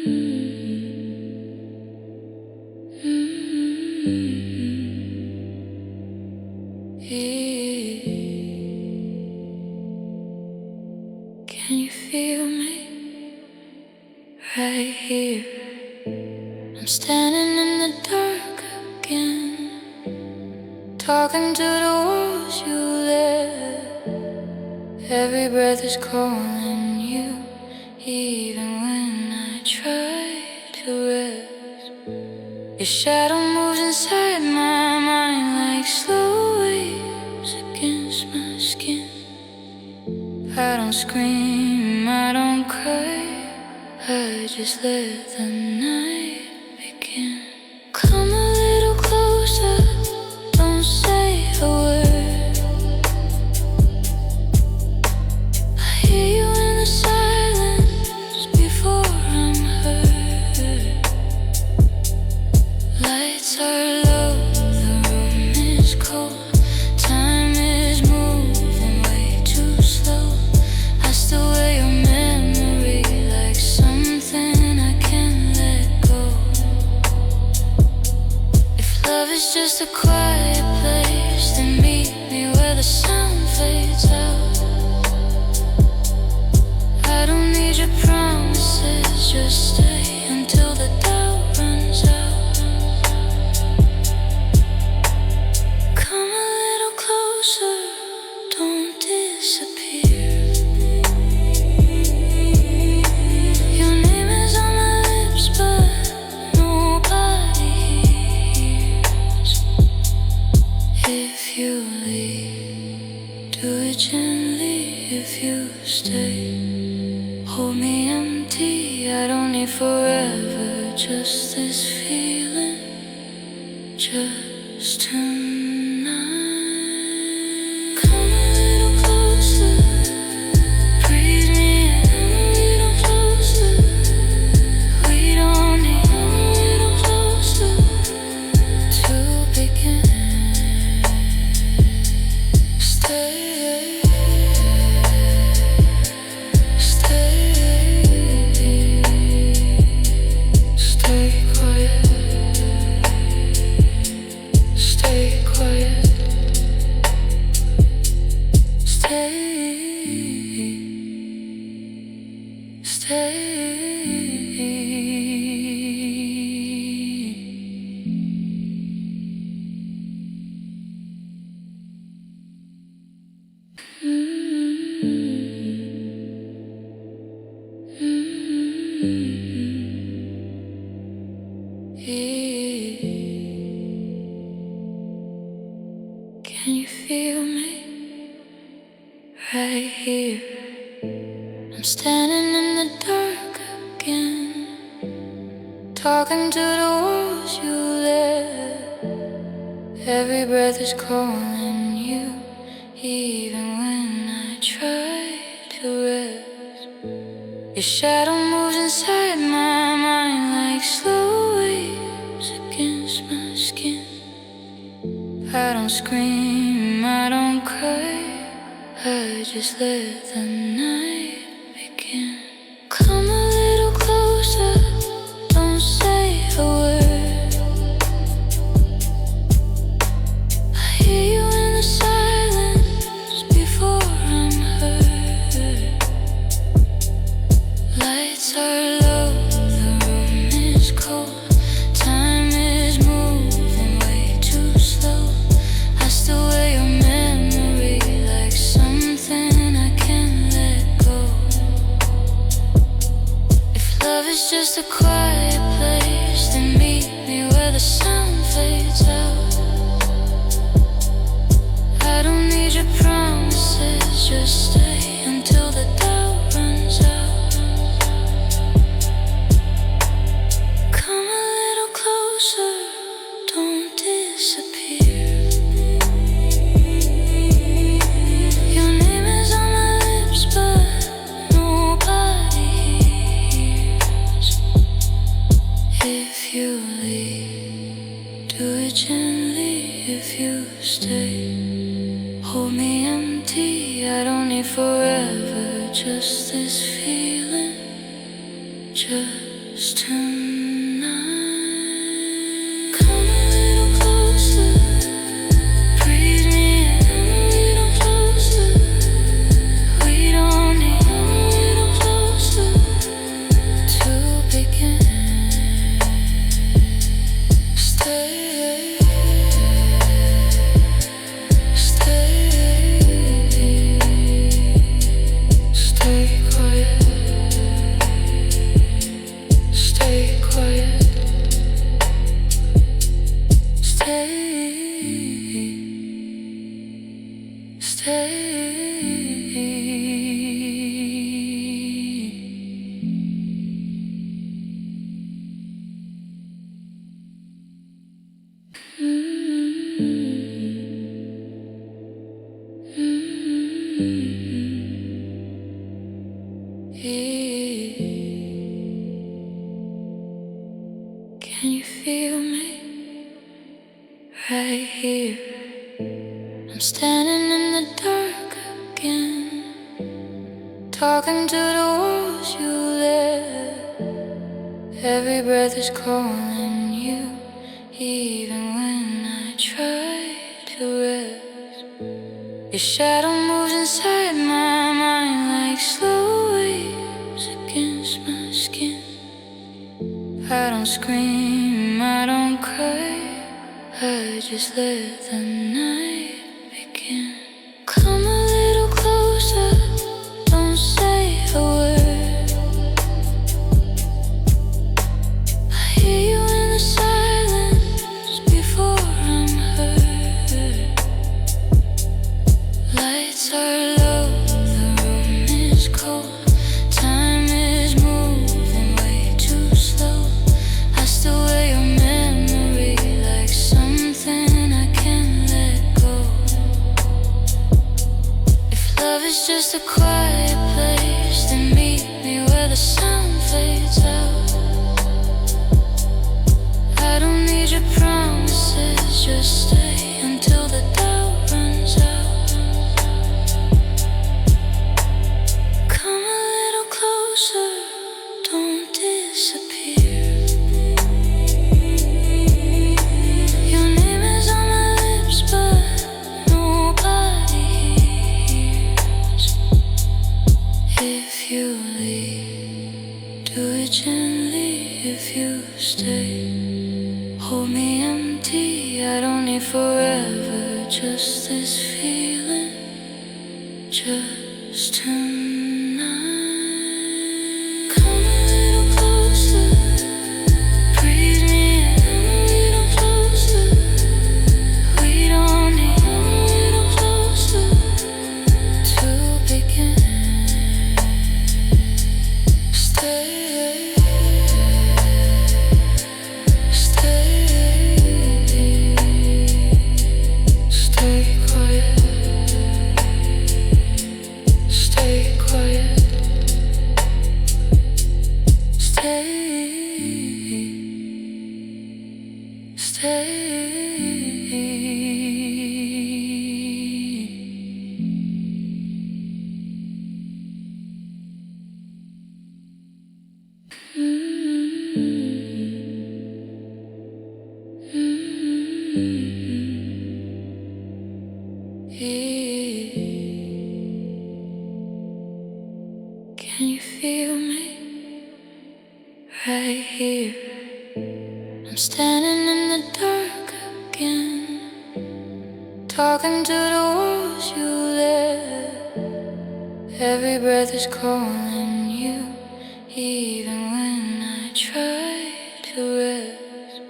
Can you feel me right here? I'm standing in the dark again, talking to the walls you left. Every breath is calling you, even when I try to rest. Your shadow moves inside my mind like slow waves against my skin. I don't scream, I don't cry, I just let the night begin. Come a little closer, don't say a word. I hear you in the silence before I'm heard. Lights are low, the room is cold, time is moving way too slow. I still wear your memory like something I can't let go. If love is just a quiet place, then meet me where the sound fades out. I don't need your promises, just stay until the doubt runs out. Come a little closer, don't disappear. Your name is on my lips, but nobody hears. If you leave, do it gently. If you stay, hold me empty. I don't need forever, just this feeling, just tonight. Come a little closer, breathe me in a little closer. We don't need a little closer to begin. Stay, stay quiet, stay quiet, Can you feel me right here? I'm standing in the dark again, talking to the walls you left. Every breath is calling you, even when I try to rest. Your shadow moves inside my mind like slow waves against my skin. I don't scream, I don't cry, I just let the night begin. Come a little closer, don't say a word. I hear you in the silence before I'm heard. Lights are low, the room is cold, time is moving way too slow. I still wear your memory like something I can't let go. If love is just a quiet place, then meet me where the sound fades out. I don't need your promises, just stay until the doubt runs out. Come a little closer, don't disappear. Your name is on my lips, but nobody hears. If you leave, do it gently. If you stay, hold me empty. I don't need forever, just this feeling, just just tonight. Come a little closer, breathe me in a little closer. We don't need a little closer to begin. Stay, stay, stay quiet. Stay quiet. Stay, stay. Can you feel me right here? I'm standing in the dark again, talking to the walls you lit. Every breath is calling you, even when I try to rest. Your shadow moves inside my mind like slow waves against my skin. I don't scream, I don't cry, I just let the night begin. Come a little closer, don't say a word. I hear you in the silence before I'm heard. Lights are low, the room is cold. Time is moving way too slow. I still wear your memory like something I can't let go. If love is just a quiet place, then meet me where the sound fades out. I don't need your promises, just stay until the doubt runs out. Come a little closer, don't disappear. Your name is on my lips, but nobody hears. If you leave, do it gently. If you stay, hold me empty. I don't need forever, just this feeling, just tonight. Come a little closer, breathe me in a little closer. We don't need a little closer to begin. Stay, stay, stay quiet. Stay quiet. Stay, stay. Can you feel me right here? I'm standing in the dark again, talking to the walls you lit. Every breath is calling you, even when I try to rest.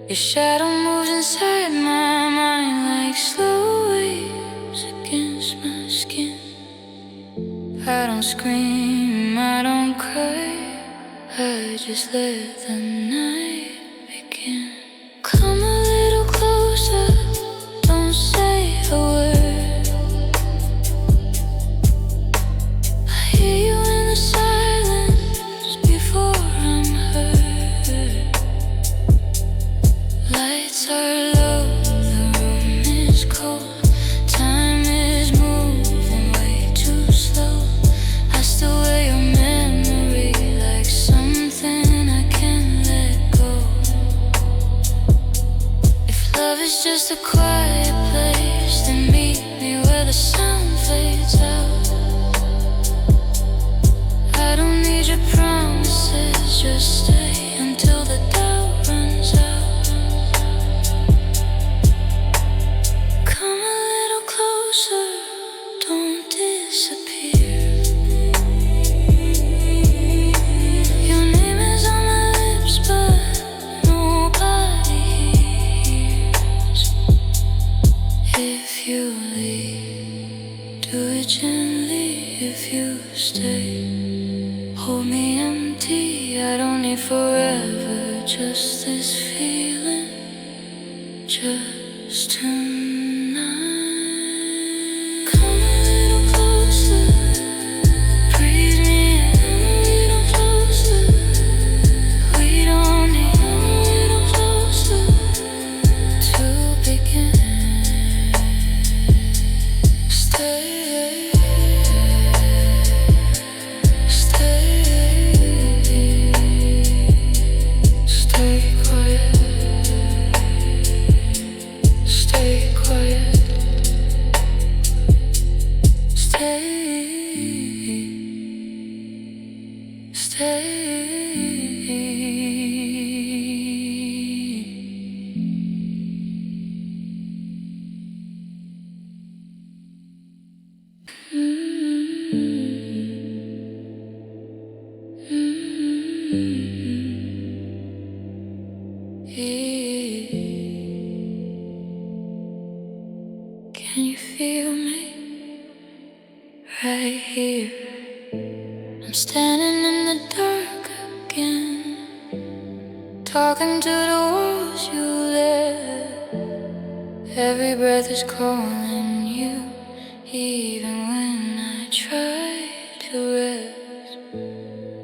Your shadow moves inside my mind like slow waves against my skin. I don't scream, I don't cry, I just let the night begin. Come a little closer, don't say a word. I hear you in the silence before I'm heard. Lights are low, the room is cold. Time is moving way too slow. I still wear your memory like something just a quiet place, then meet me where the sound fades out. I don't need your promises, just stay until the doubt runs out. Come a little closer, don't disappear. Your name is on my lips, but nobody hears. If you leave, do it gently. If you stay, hold me empty. I don't need forever, just this feeling, just tonight. Come a little closer, breathe me in a little closer. We don't need a little closer to begin. Stay. Can you feel me right here? I'm standing in the dark again, talking to the walls you left. Every breath is calling you, even when I try to rest.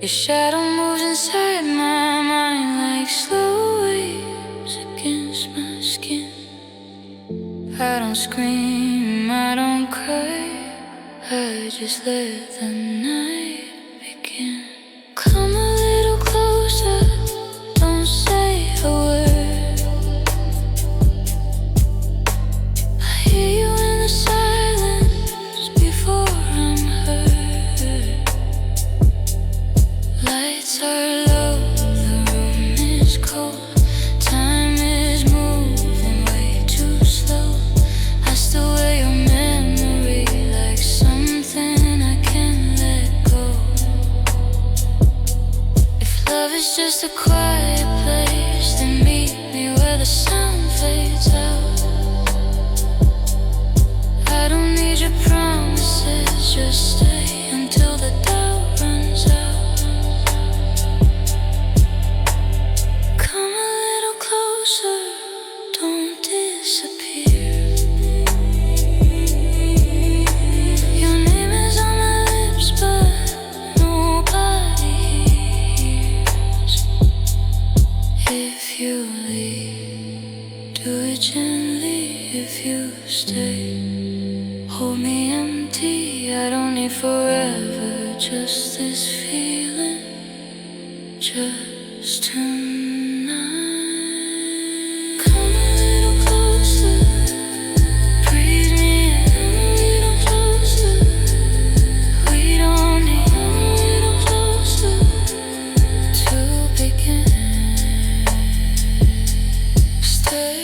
Your shadow moves inside my mind like slow waves against my skin. I don't scream, I don't cry, I just let the night begin. Come a little closer, don't say a word. I hear you in the silence before I'm heard. Lights are low, the room is cold. Time is moving way too slow. I still wear your memory like something I can't let go. If love is just a quiet place, then meet me where the sound fades out. I don't need your promises, just stay until the doubt runs out. Come a little closer, don't disappear. Your name is on my lips, but nobody hears. If you leave, do it gently. If you stay, hold me empty. I don't need forever, just this feeling, just tonight. Come a little closer, breathe me in a little closer. We don't need a little closer to begin. Stay.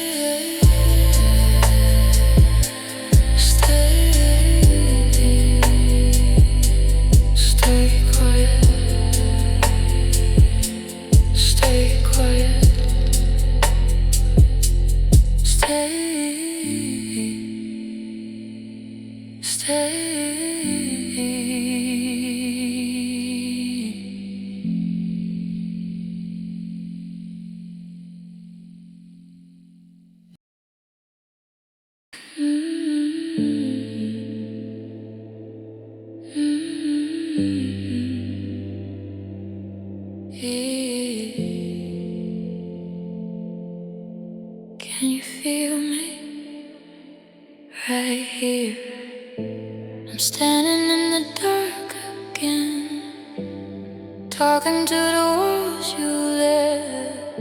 Can you feel me right here? I'm standing in the dark again, talking to the walls you left.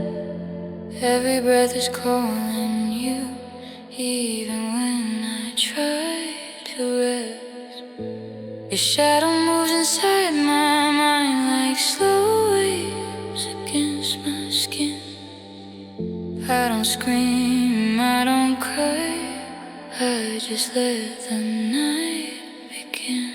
Every breath is calling you, Even when I try to rest, your shadow moves inside my mind like slow waves against my skin. I don't scream, I don't cry, I just let the night begin.